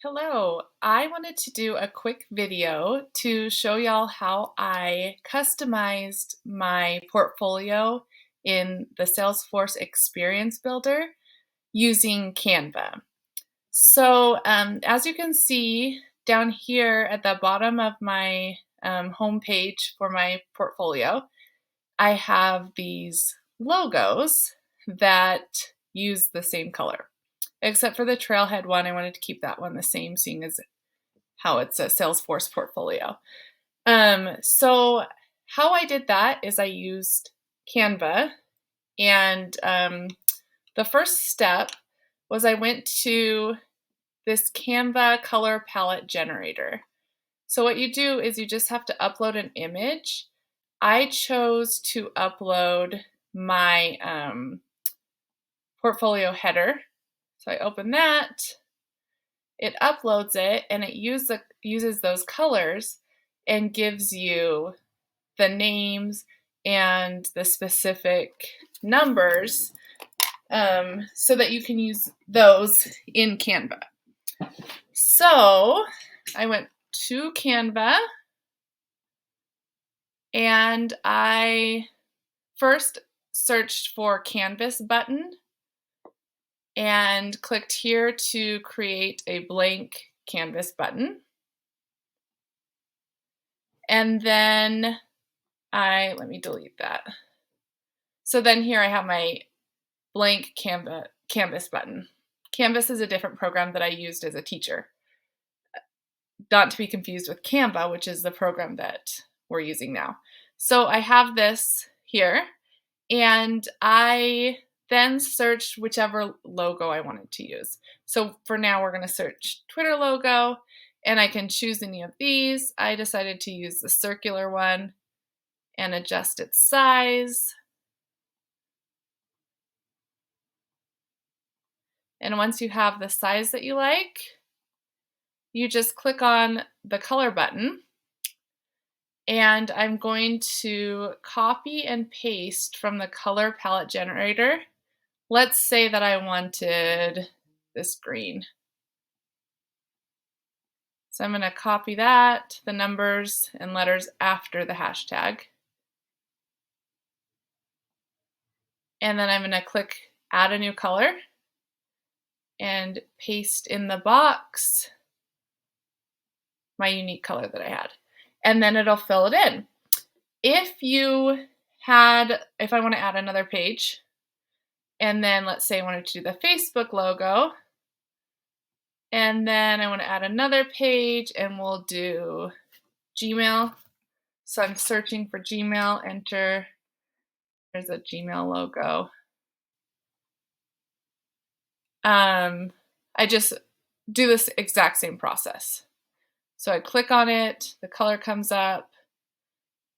Hello, I wanted to do a quick video to show y'all how I customized my portfolio in the Salesforce Experience Builder using Canva. So as you can see down here at the bottom of my home page for my portfolio, I have these logos that use the same color. Except for the trailhead one, I wanted to keep that one the same, seeing as how it's a Salesforce portfolio. So how I did that is I used Canva, and the first step was I went to this Canva Color Palette Generator. So what you do is you just have to upload an image. I chose to upload my portfolio header. So I open that, it uploads it, and it uses those colors and gives you the names and the specific numbers so that you can use those in Canva. So I went to Canva and I first searched for Canvas button and clicked here to create a blank canvas button. And then let me delete that. So then here I have my blank canvas button. Canvas is a different program that I used as a teacher. Not to be confused with Canva, which is the program that we're using now. So I have this here, and I then searched whichever logo I wanted to use. So for now, we're going to search Twitter logo, and I can choose any of these. I decided to use the circular one and adjust its size. And once you have the size that you like, you just click on the color button. And I'm going to copy and paste from the color palette generator. Let's say that I wanted this green. So I'm going to copy that, the numbers and letters after the hashtag. And then I'm going to click add a new color and paste in the box my unique color that I had. And then it'll fill it in. If I want to add another page, and then let's say I wanted to do the Facebook logo, and then I want to add another page, and we'll do Gmail. So I'm searching for Gmail, enter, there's a Gmail logo. I just do this exact same process. So I click on it, the color comes up,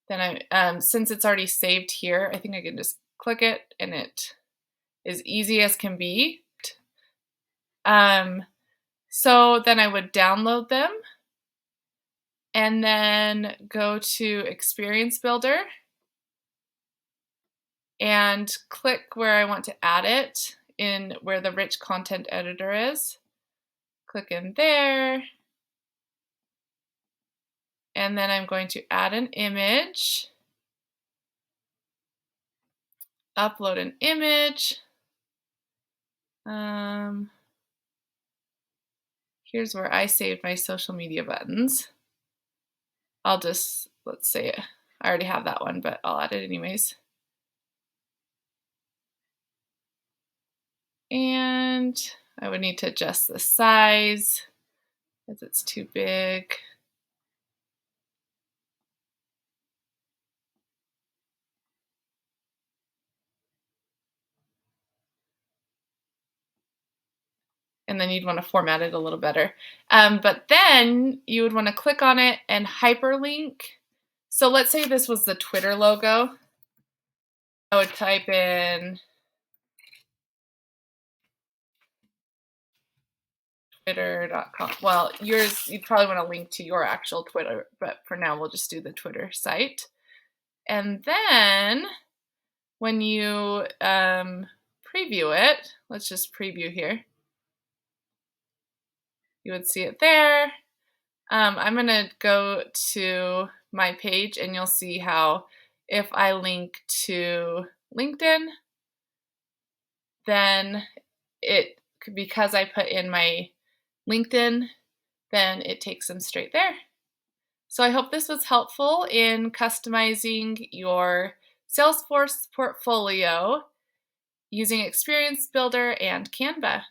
then since it's already saved here, I think I can just click it, and it is easy as can be. So then I would download them and then go to Experience Builder and click where I want to add it in where the rich content editor is. Click in there. And then I'm going to add an image, upload an image. Here's where I save my social media buttons. Let's say I already have that one, but I'll add it anyways. And I would need to adjust the size because it's too big. And then you'd want to format it a little better. But then you would want to click on it and hyperlink. So let's say this was the Twitter logo. I would type in twitter.com. Well, you'd probably want to link to your actual Twitter, but for now we'll just do the Twitter site. And then when you preview it, let's just preview here. you would see it there. I'm going to go to my page and you'll see how if I link to LinkedIn, then because I put in my LinkedIn, then it takes them straight there. So I hope this was helpful in customizing your Salesforce portfolio using Experience Builder and Canva.